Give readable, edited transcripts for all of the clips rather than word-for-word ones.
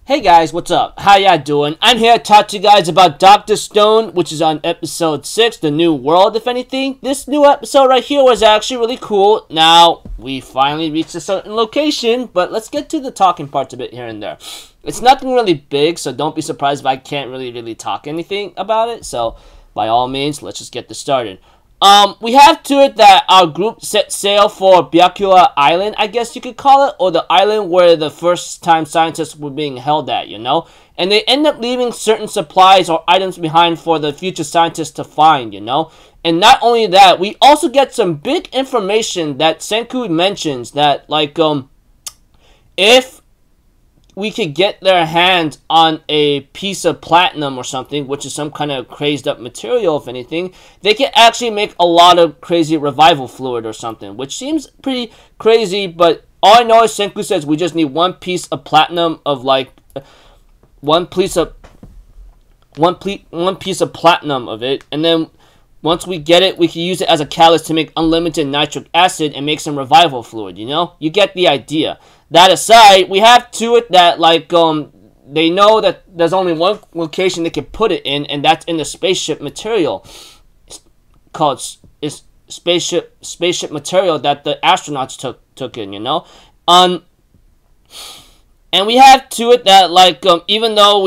Hey guys, what's up? How y'all doing? I'm here to talk to you guys about Dr. Stone, which is on episode 6, The New World, if anything. This new episode right here was actually really cool. Now, we finally reached a certain location, but let's get to the talking parts a bit here and there. It's nothing really big, so don't be surprised if I can't really talk anything about it. So, by all means, let's just get this started. We have to it that our group set sail for Byakuya Island, I guess you could call it, or the island where the first time scientists were being held at, you know? And they end up leaving certain supplies or items behind for the future scientists to find, you know? And not only that, we also get some big information that Senku mentions that, like, if we could get their hands on a piece of platinum or something, which is some kind of crazed up material, if anything, they can actually make a lot of crazy revival fluid or something, which seems pretty crazy, but all I know is Senku says we just need one piece of platinum of like, one piece of platinum of it, and then once we get it, we can use it as a catalyst to make unlimited nitric acid and make some revival fluid, you know? You get the idea. That aside, we have to it that, like, they know that there's only one location they can put it in, and that's in the spaceship material. It's called spaceship material that the astronauts took in, you know? And we have to it that, like, even though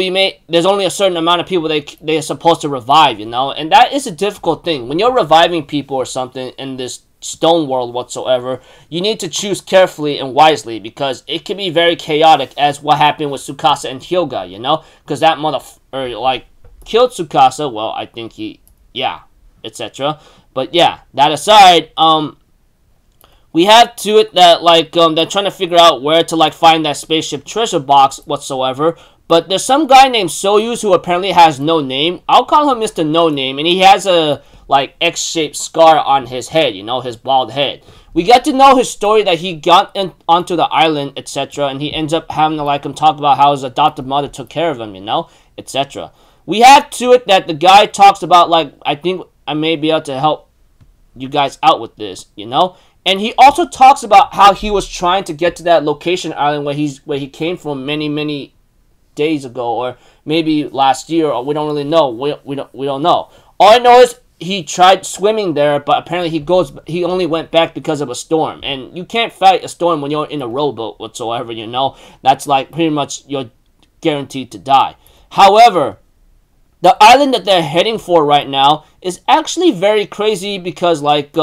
there's only a certain amount of people they're supposed to revive, you know? And that is a difficult thing. When you're reviving people or something in this stone world whatsoever, you need to choose carefully and wisely, because it can be very chaotic, as what happened with Tsukasa and Hyoga, you know? Because that like, killed Tsukasa, well, I think yeah, etc. But yeah, that aside, we have to it that, like, they're trying to figure out where to, like, find that spaceship treasure box whatsoever. But there's some guy named Soyuz who apparently has no name. I'll call him Mr. No Name, and he has a, like, X-shaped scar on his head, you know, his bald head. We get to know his story that he got onto the island, etc., and he ends up having to, like, talk about how his adoptive mother took care of him, you know, etc. We have to it that the guy talks about, like, I think I may be able to help you guys out with this, you know? And he also talks about how he was trying to get to that location island where he came from many days ago, or maybe last year, or we don't really know. We don't know. All I know is he tried swimming there, but apparently he only went back because of a storm. And you can't fight a storm when you're in a rowboat whatsoever, you know? That's like pretty much you're guaranteed to die. However, the island that they're heading for right now is actually very crazy, because, like,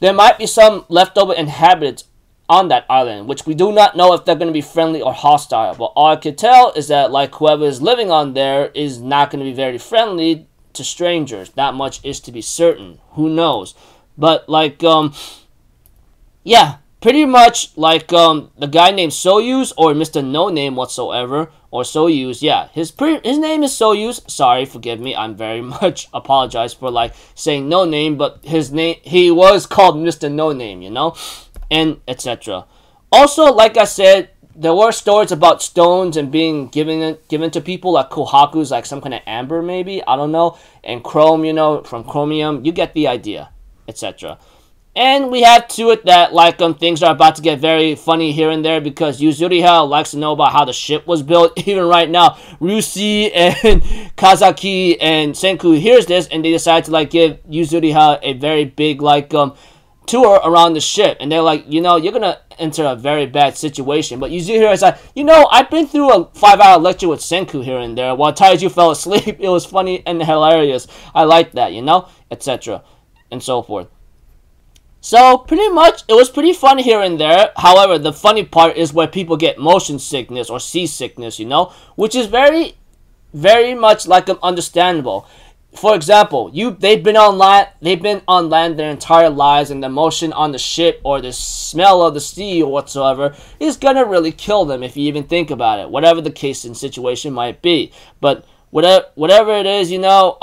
there might be some leftover inhabitants on that island, which we do not know if they're going to be friendly or hostile. But all I can tell is that, like, whoever is living on there is not going to be very friendly to strangers. That much is to be certain. Who knows? But, like, yeah, pretty much, like, the guy named Soyuz, or Mr. No Name whatsoever, or Soyuz, yeah, his name is Soyuz. Sorry, forgive me, I'm very much apologize for, like, saying No Name, but he was called Mr. No Name, you know, and etc. Also, like I said, there were stories about stones and being given to people, like Kohaku's, like some kind of amber maybe, I don't know, and chrome, you know, from chromium, you get the idea, etc. And we have to it that, like, things are about to get very funny here and there, because Yuzuriha likes to know about how the ship was built. Even right now, Rusi and Kazaki and Senku hears this, and they decide to, like, give Yuzuriha a very big, like, tour around the ship. And they're like, you know, you're gonna enter a very bad situation. But Yuzuriha is like, you know, I've been through a 5-hour lecture with Senku here and there while Taiju fell asleep. It was funny and hilarious. I like that, you know, etc. and so forth. So, pretty much, it was pretty fun here and there. However, the funny part is where people get motion sickness or seasickness, you know, which is very much, like, understandable. For example, they've been on land their entire lives, and the motion on the ship or the smell of the sea or whatsoever is gonna really kill them if you even think about it, whatever the case and situation might be. But whatever it is, you know,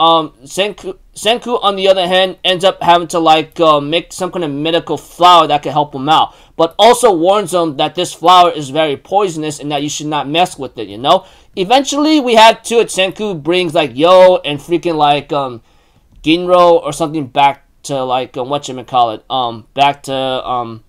Senku, on the other hand, ends up having to, like, make some kind of medical flower that can help him out, but also warns him that this flower is very poisonous and that you should not mess with it, you know? Eventually, we have to it, Senku brings, like, Yo and freaking, like, Ginro or something back to, like, whatchamacallit, back to,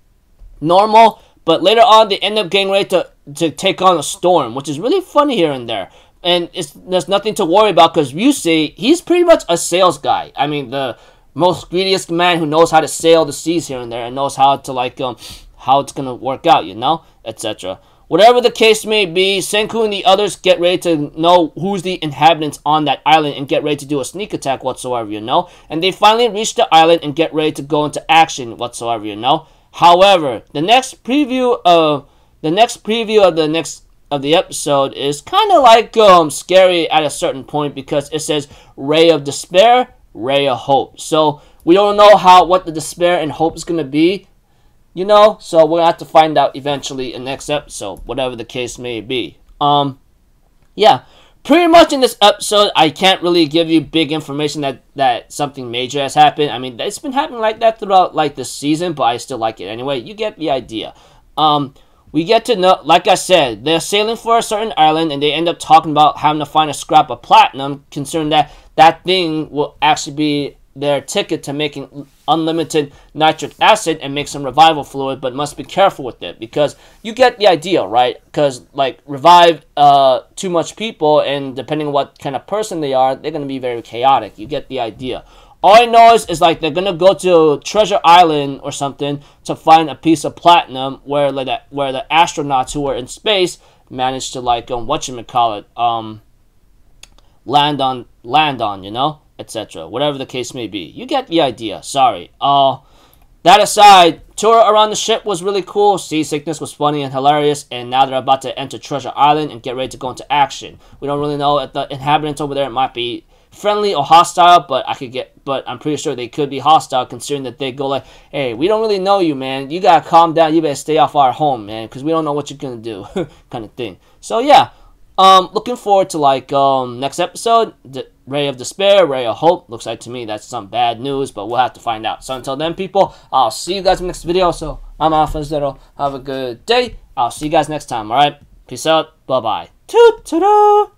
normal, But later on, they end up getting ready to take on a storm, which is really funny here and there. And there's nothing to worry about because Ryusei, he's pretty much a sales guy. I mean, the most greediest man who knows how to sail the seas here and there and knows how to like how it's gonna work out, you know, etc. Whatever the case may be, Senku and the others get ready to know who's the inhabitants on that island and get ready to do a sneak attack whatsoever, you know. And they finally reach the island and get ready to go into action whatsoever, you know. However, the next preview of the episode is kind of like scary at a certain point because it says Ray of Despair, Ray of Hope. So we don't know what the despair and hope is gonna be, you know. So we're gonna have to find out eventually in the next episode, whatever the case may be. Yeah, pretty much in this episode, I can't really give you big information that something major has happened. I mean, it's been happening like that throughout like this season, but I still like it anyway. You get the idea. We get to know, like I said, they're sailing for a certain island, and they end up talking about having to find a scrap of platinum, considering that thing will actually be their ticket to making unlimited nitric acid and make some revival fluid, but must be careful with it, because you get the idea, right? Because, like, revive too much people, and depending on what kind of person they are, they're going to be very chaotic. You get the idea. All I know is like they're gonna go to Treasure Island or something to find a piece of platinum where the astronauts who were in space managed to like land on, you know, etc. Whatever the case may be. You get the idea. Sorry. That aside, tour around the ship was really cool. Seasickness was funny and hilarious, and now they're about to enter Treasure Island and get ready to go into action. We don't really know if the inhabitants over there might be friendly or hostile, but I'm pretty sure they could be hostile, considering that they go like, hey, we don't really know you, man, you gotta calm down, you better stay off our home, man, because we don't know what you're gonna do, kind of thing. So yeah, looking forward to like next episode, the Ray of Despair, Ray of Hope. Looks like to me that's some bad news, but we'll have to find out. So until then, people, I'll see you guys in the next video. So I'm AlphaZero. Have a good day. I'll see you guys next time. All right, peace out. Bye bye. Toot toot.